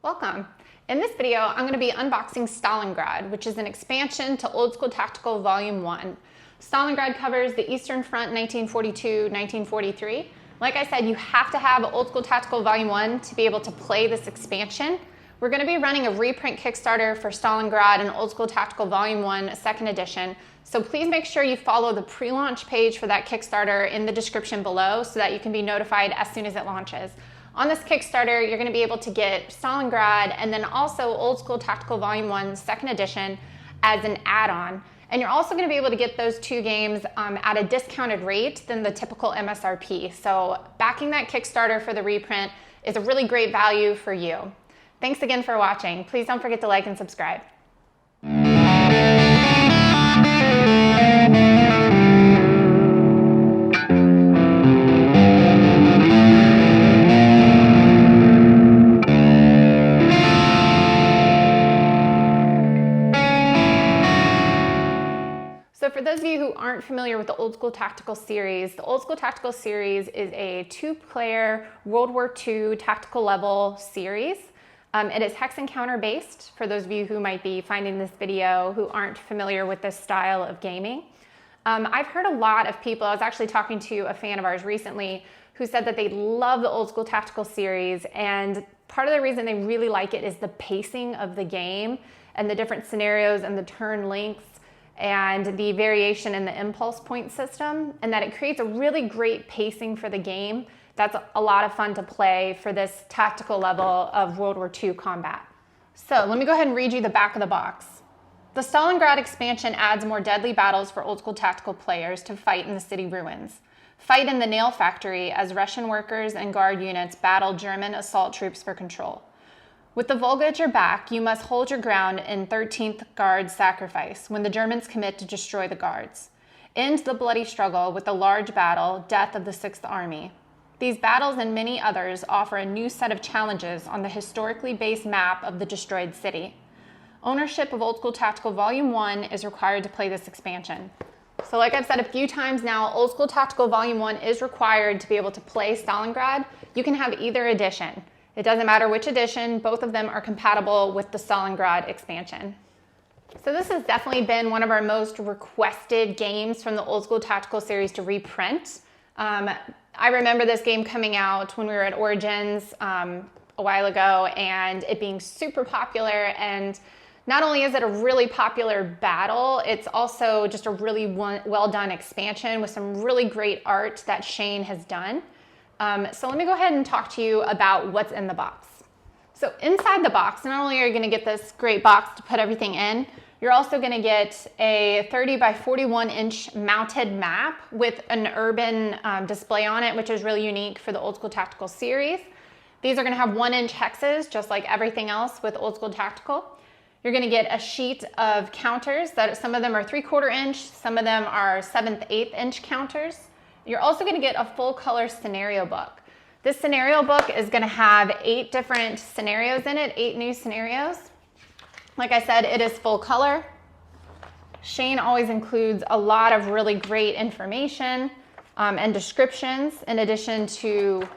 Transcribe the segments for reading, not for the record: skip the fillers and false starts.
Welcome. In this video, I'm going to be unboxing Stalingrad, which is an expansion to Old School Tactical Volume 1. Stalingrad covers the Eastern Front 1942-1943. Like I said, you have to have Old School Tactical Volume 1 to be able to play this expansion. We're going to be running a reprint Kickstarter for Stalingrad and Old School Tactical Volume 1 2nd edition. So please make sure you follow the pre-launch page for that Kickstarter in the description below so that you can be notified as soon as it launches. On this Kickstarter, you're going to be able to get Stalingrad and then also Old School Tactical Volume 1 2nd edition as an add-on. And you're also going to be able to get those two games at a discounted rate than the typical MSRP. So backing that Kickstarter for the reprint is a really great value for you. Thanks again for watching. Please don't forget to like and subscribe. So for those of you who aren't familiar with the Old School Tactical series, the Old School Tactical series is a two-player World War II tactical level series. It is hex encounter based, for those of you who might be finding this video who aren't familiar with this style of gaming. I've heard a lot of people, I was actually talking to a fan of ours recently who said that they love the Old School Tactical series, and part of the reason they really like it is the pacing of the game and the different scenarios and the turn lengths and the variation in the impulse point system, and that it creates a really great pacing for the game. That's a lot of fun to play for this tactical level of World War II combat. So let me go ahead and read you the back of the box. The Stalingrad expansion adds more deadly battles for Old School Tactical players to fight in the city ruins. Fight in the nail factory as Russian workers and guard units battle German assault troops for control. With the Volga at your back, you must hold your ground in 13th Guard sacrifice when the Germans commit to destroy the Guards. End the bloody struggle with the large battle, Death of the 6th Army. These battles and many others offer a new set of challenges on the historically based map of the destroyed city. Ownership of Old School Tactical Volume 1 is required to play this expansion. So like I've said a few times now, Old School Tactical Volume 1 is required to be able to play Stalingrad. You can have either edition. It doesn't matter which edition, both of them are compatible with the Stalingrad expansion. So this has definitely been one of our most requested games from the Old School Tactical series to reprint. I remember this game coming out when we were at Origins a while ago and it being super popular, and not only is it a really popular battle, it's also just a really well done expansion with some really great art that Shane has done. So let me go ahead and talk to you about what's in the box. So inside the box, not only are you going to get this great box to put everything in, you're also going to get a 30 by 41 inch mounted map with an urban display on it, which is really unique for the Old School Tactical series. These are going to have 1-inch hexes, just like everything else with Old School Tactical. You're going to get a sheet of counters that some of them are 3/4 inch, some of them are 7th, 8th inch counters. You're also going to get a full color scenario book. This scenario book is going to have 8 different scenarios in it, 8 new scenarios. Like I said, it is full color. Shane always includes a lot of really great information and descriptions in addition to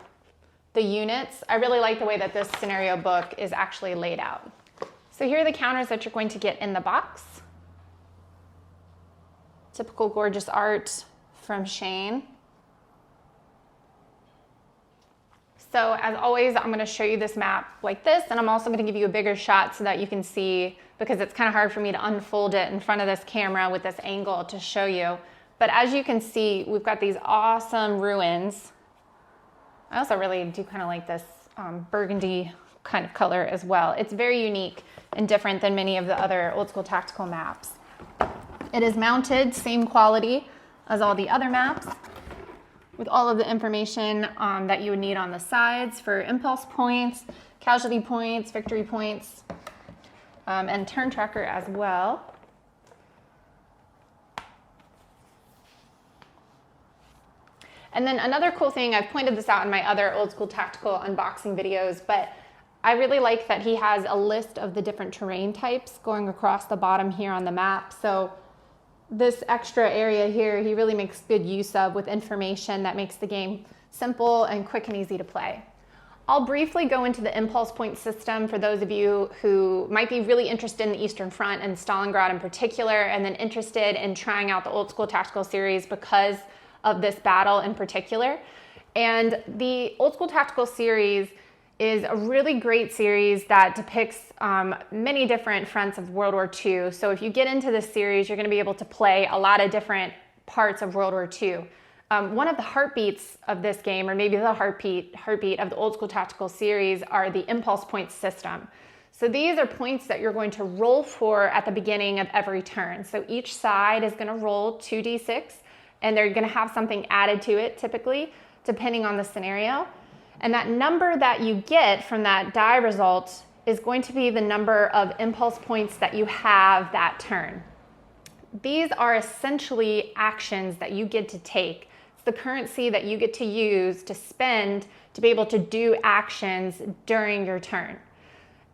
the units. I really like the way that this scenario book is actually laid out. So here are the counters that you're going to get in the box. Typical gorgeous art from Shane. So as always, I'm going to show you this map like this, and I'm also going to give you a bigger shot so that you can see, because it's kind of hard for me to unfold it in front of this camera with this angle to show you. But as you can see, we've got these awesome ruins. I also really do kind of like this burgundy kind of color as well. It's very unique and different than many of the other Old School Tactical maps. It is mounted, same quality as all the other maps, with all of the information that you would need on the sides for impulse points, casualty points, victory points, and turn tracker as well. And then another cool thing, I've pointed this out in my other Old School Tactical unboxing videos, but I really like that he has a list of the different terrain types going across the bottom here on the map. So this extra area here, he really makes good use of with information that makes the game simple and quick and easy to play. I'll briefly go into the impulse point system for those of you who might be really interested in the Eastern Front and Stalingrad in particular, and then interested in trying out the Old School Tactical series because of this battle in particular. And the Old School Tactical series is a really great series that depicts many different fronts of World War II. So if you get into this series, you're going to be able to play a lot of different parts of World War II. One of the heartbeats of this game, or maybe the heartbeat of the Old School Tactical series, are the impulse point system. So these are points that you're going to roll for at the beginning of every turn. So each side is going to roll 2d6, and they're going to have something added to it, typically, depending on the scenario. And that number that you get from that die result is going to be the number of impulse points that you have that turn. These are essentially actions that you get to take. It's the currency that you get to use to spend to be able to do actions during your turn.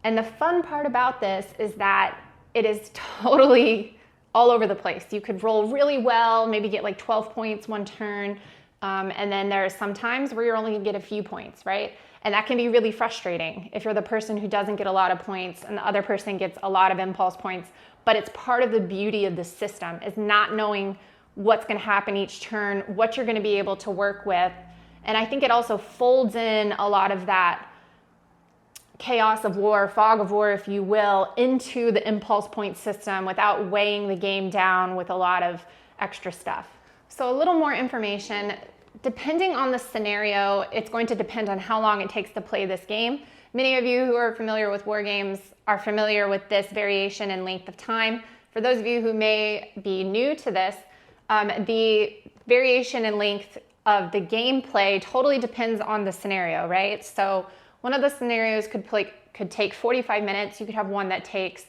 And the fun part about this is that it is totally all over the place. You could roll really well, maybe get like 12 points one turn, and then there's some times where you're only gonna get a few points, right? And that can be really frustrating if you're the person who doesn't get a lot of points and the other person gets a lot of impulse points. But it's part of the beauty of the system, is not knowing what's going to happen each turn, what you're going to be able to work with. And I think it also folds in a lot of that chaos of war, fog of war, if you will, into the impulse point system without weighing the game down with a lot of extra stuff. So a little more information. Depending on the scenario, it's going to depend on how long it takes to play this game. Many of you who are familiar with war games are familiar with this variation in length of time. For those of you who may be new to this, the variation in length of the gameplay totally depends on the scenario, right? So one of the scenarios could take 45 minutes. You could have one that takes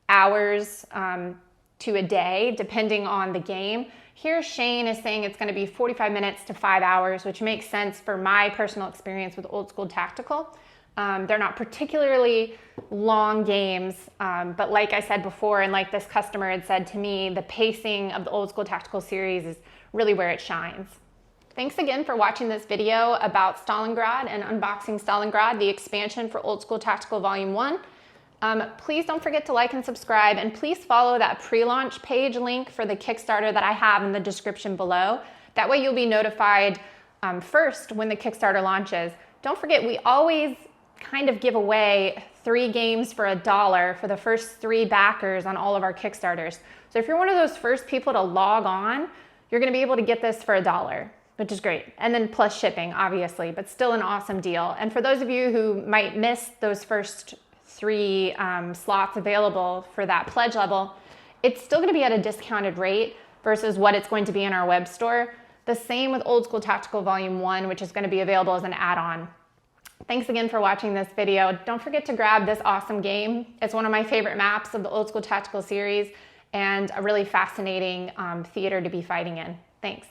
hours to a day, depending on the game. Here, Shane is saying it's going to be 45 minutes to 5 hours, which makes sense for my personal experience with Old School Tactical. They're not particularly long games, but like I said before, and like this customer had said to me, the pacing of the Old School Tactical series is really where it shines. Thanks again for watching this video about Stalingrad and unboxing Stalingrad, the expansion for Old School Tactical Volume 1. Please don't forget to like and subscribe, and please follow that pre-launch page link for the Kickstarter that I have in the description below. That way you'll be notified first when the Kickstarter launches. Don't forget, we always kind of give away 3 games for $1 for the first 3 backers on all of our Kickstarters. So if you're one of those first people to log on, you're going to be able to get this for $1, which is great. And then plus shipping, obviously, but still an awesome deal. And for those of you who might miss those first 3 slots available for that pledge level, it's still going to be at a discounted rate versus what it's going to be in our web store. The same with Old School Tactical Volume 1, which is going to be available as an add-on. Thanks again for watching this video. Don't forget to grab this awesome game. It's one of my favorite maps of the Old School Tactical series and a really fascinating theater to be fighting in. Thanks.